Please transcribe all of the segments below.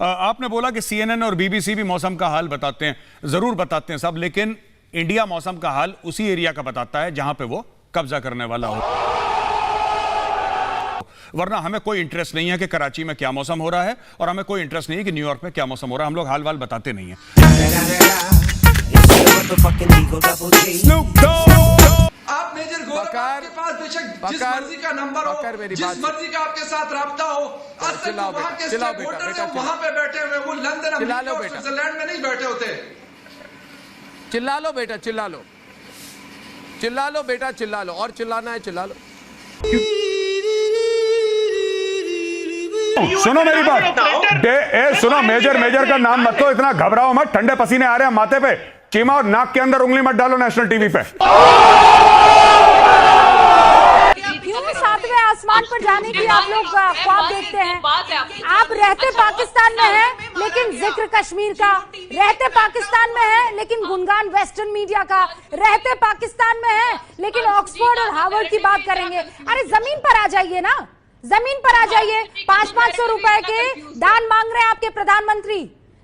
आपने बोला कि CNN और BBC भी मौसम का हाल बताते हैं, जरूर बताते हैं सब, लेकिन इंडिया मौसम का हाल उसी एरिया का बताता है जहां पे वो कब्जा करने वाला हो। वरना हमें कोई इंटरेस्ट नहीं है कि कराची में क्या मौसम हो रहा है, और हमें कोई इंटरेस्ट नहीं है कि न्यूयॉर्क में क्या मौसम हो रहा है। हम लोग हाल वाल बताते नहीं है। आप मेजर गौरव के पास बेशक जिस मर्जी का नंबर हो, जिस मर्जी का आपके साथ राब्ता हो, असल वहां के स्टेक होल्डर जो वहां पे बैठे हुए, वो लंदन अमेरिका और स्विट्जरलैंड में नहीं बैठे होते। चिल्ला लो बेटा, चिल्ला लो, चिल्ला लो बेटा, चिल्ला लो, और चिल्लाना है चिल्ला लो। सुनो मेरी बात, सुनो, मेजर का नाम मत लो, इतना घबराओ मत, ठंडे पसीने आ रहे हैं माथे पे, चीमा और नाक के अंदर उंगली मत डालो नेशनल टीवी पे। क्यों सातवें आसमान पर जाने की आप लोग ख्वाब देखते हैं? आप रहते पाकिस्तान में हैं, लेकिन जिक्र कश्मीर का, रहते पाकिस्तान में हैं, लेकिन गुणगान वेस्टर्न मीडिया का, रहते पाकिस्तान में हैं, लेकिन ऑक्सफोर्ड और हार्वर्ड की बात करेंगे। अरे जमीन पर आ जाइए ना, जमीन पर आ जाइए। 500-500 रुपए के दान मांग रहे हैं आपके प्रधानमंत्री,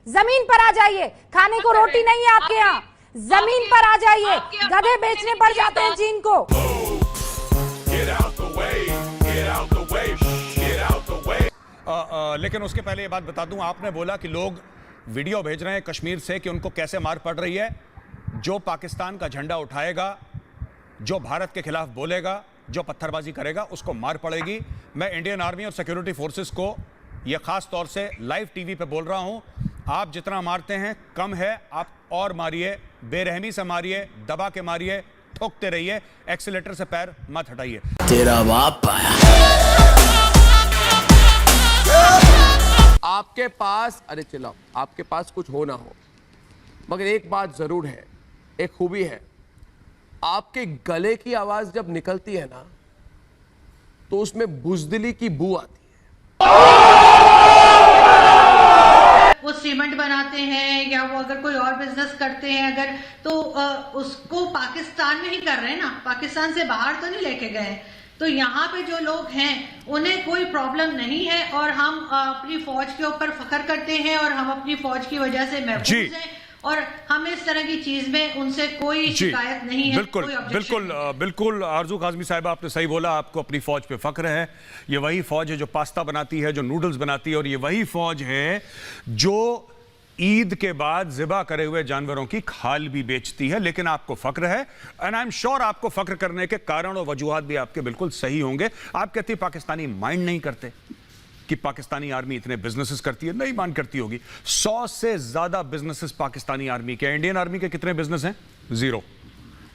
जमीन पर आ जाइए। खाने को रोटी नहीं है आपके यहाँ, जमीन पर आ जाइए। गधे बेचने पड़ जाते हैं चीन को। लेकिन उसके पहले ये बात बता दूं, आपने बोला कि लोग वीडियो भेज रहे हैं कश्मीर से कि उनको कैसे मार पड़ रही है। जो पाकिस्तान का झंडा उठाएगा, जो भारत के खिलाफ बोलेगा, जो पत्थरबाजी करेगा, उसको मार पड़ेगी। मैं इंडियन आर्मी और सिक्योरिटी फोर्सेस को यह खास तौर से लाइव टीवी पे बोल रहा हूं, आप जितना मारते हैं कम है, आप और मारिए, बेरहमी से मारिए, दबा के मारिए, ठोकते रहिए, एक्सीलेटर से पैर मत हटाइए। तेरा बाप आया। आपके पास, अरे चिल्लाओ, आपके पास कुछ हो ना हो, मगर एक बात जरूर है, एक खूबी है, आपके गले की आवाज जब निकलती है ना, तो उसमें बुजदिली की बू आती है। वो सीमेंट बनाते हैं या वो अगर कोई और बिजनेस करते हैं अगर, तो उसको पाकिस्तान में ही कर रहे हैं ना, पाकिस्तान से बाहर तो नहीं लेके गए। तो यहाँ पे जो लोग हैं उन्हें कोई प्रॉब्लम नहीं है, और हम अपनी फौज के ऊपर फख्र करते हैं, और हम अपनी फौज की वजह से महफूज हैं, और हमें इस तरह की चीज में उनसे कोई शिकायत नहीं है। बिल्कुल बिल्कुल बिल्कुल आरजू काज़मी साहिबा, आपने सही बोला, आपको अपनी फौज पे फख्र है। ये वही फौज है जो पास्ता बनाती है, जो नूडल्स बनाती है, और ये वही फौज है जो ईद के बाद ज़िबा करे हुए जानवरों की खाल भी बेचती है। लेकिन आपको फख्र है, एंड आई एम श्योर आपको फख्र करने के कारण और वजूहात भी आपके बिल्कुल सही होंगे। आप कहती है पाकिस्तानी माइंड नहीं करते कि पाकिस्तानी आर्मी इतने बिजनेसेस करती है, नहीं मान करती होगी। 100 से ज्यादा बिजनेसेस पाकिस्तानी आर्मी के। इंडियन आर्मी के कितने बिजनेस हैं? 0।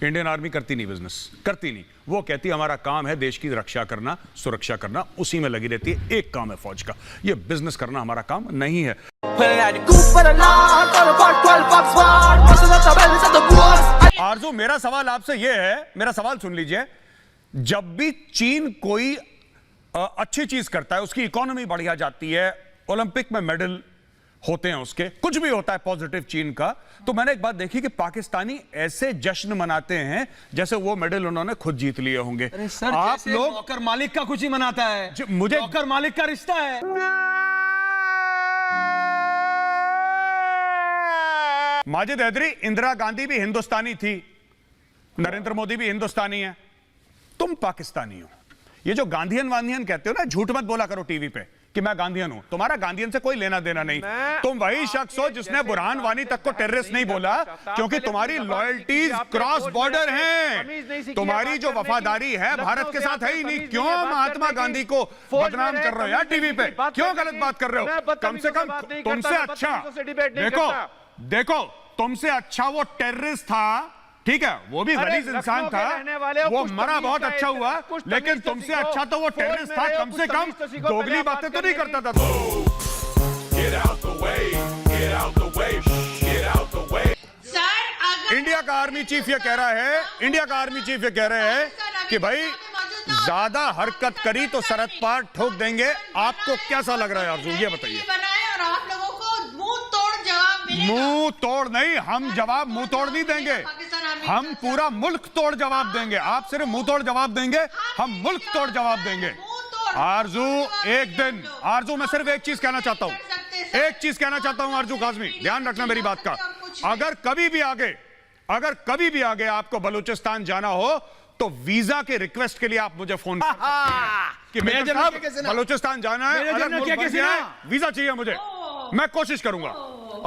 इंडियन आर्मी करती नहीं, बिजनेस करती नहीं। वो कहती है हमारा काम है देश की रक्षा करना, सुरक्षा करना, उसी में लगी रहती है। एक काम है फौज का, ये बिजनेस करना हमारा काम नहीं है। आरजू, मेरा सवाल आपसे ये है, मेरा सवाल सुन लीजिए, जब भी चीन कोई अच्छी चीज करता है, उसकी इकोनॉमी बढ़िया जाती है, ओलंपिक में मेडल होते हैं, उसके कुछ भी होता है पॉजिटिव चीन का, तो मैंने एक बात देखी कि पाकिस्तानी ऐसे जश्न मनाते हैं जैसे वो मेडल उन्होंने खुद जीत लिए होंगे। सर, आप लोग नौकर मालिक का कुछ ही मनाता है, मुझे नौकर मालिक का रिश्ता है। माजिद हैदरी, इंदिरा गांधी भी हिंदुस्तानी थी, नरेंद्र मोदी भी हिंदुस्तानी है, तुम पाकिस्तानी हो। ये जो गांधीयन वांधियन कहते हो ना, झूठ मत बोला करो टीवी पे कि मैं गांधीयन हूं। तुम्हारा गांधीयन से कोई लेना देना नहीं। तुम वही शख्स हो जिसने बुरहान वानी तक को टेररिस्ट नहीं बोला, क्योंकि तुम्हारी लॉयल्टीज क्रॉस बॉर्डर हैं। तुम्हारी जो वफादारी है भारत के साथ है ही नहीं। क्यों महात्मा गांधी को बदनाम कर रहे हो यार टीवी पे? क्यों गलत बात कर रहे हो? कम से कम तुमसे अच्छा, देखो तुमसे अच्छा वो टेररिस्ट था, ठीक है, वो भी गलीज इंसान था, वो मरा बहुत अच्छा हुआ, लेकिन तुमसे अच्छा तो वो टेररिस्ट था। कम से कम दोगली बातें तो नहीं करता था। इंडिया का आर्मी चीफ ये कह रहा है, इंडिया का आर्मी चीफ ये कह रहे हैं कि भाई ज्यादा हरकत करी तो सरहद पार ठोक देंगे। आपको कैसा लग रहा है आरजू, ये बताइए। मुंह तोड़ नहीं, हम जवाब मुंह तोड़ नहीं देंगे, हम पूरा मुल्क तोड़ जवाब देंगे। आप सिर्फ मुंह तोड़ जवाब देंगे, हम मुल्क तोड़ जवाब देंगे। आरजू, एक दिन, आरजू मैं सिर्फ एक चीज कहना चाहता हूं, एक चीज कहना चाहता हूं अर्जू काजमी, ध्यान रखना मेरी बात का। अगर कभी भी आगे आपको बलूचिस्तान जाना हो तो वीजा के रिक्वेस्ट के लिए आप मुझे फोन कि मेजर साहब बलूचिस्तान जाना है, अलग मुल्क बन गया है, वीजा चाहिए मुझे, मैं कोशिश करूंगा।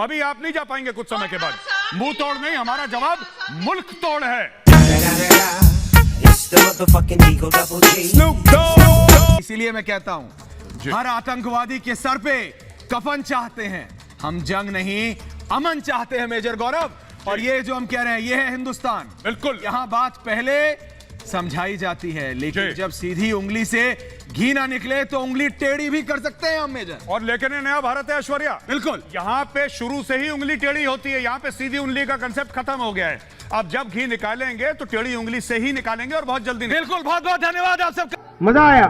अभी आप नहीं जा पाएंगे कुछ समय के बाद। मुंह तोड़ नहीं, हमारा जवाब मुल्क तोड़ है। इसीलिए मैं कहता हूं हर आतंकवादी के सर पे कफन चाहते हैं, हम जंग नहीं अमन चाहते हैं मेजर गौरव। और ये जो हम कह रहे हैं ये है हिंदुस्तान। बिल्कुल, यहां बात पहले समझाई जाती है, लेकिन जब सीधी उंगली से घी ना निकले तो उंगली टेढ़ी भी कर सकते हैं हम मेजर। और लेकिन ये नया भारत है ऐश्वर्या, बिल्कुल यहां पे शुरू से ही उंगली टेढ़ी होती है, यहां पे सीधी उंगली का कंसेप्ट खत्म हो गया है। अब जब घी निकालेंगे तो टेढ़ी उंगली से ही निकालेंगे और बहुत जल्दी। बिल्कुल, बहुत बहुत धन्यवाद आप सबका, मजा आया।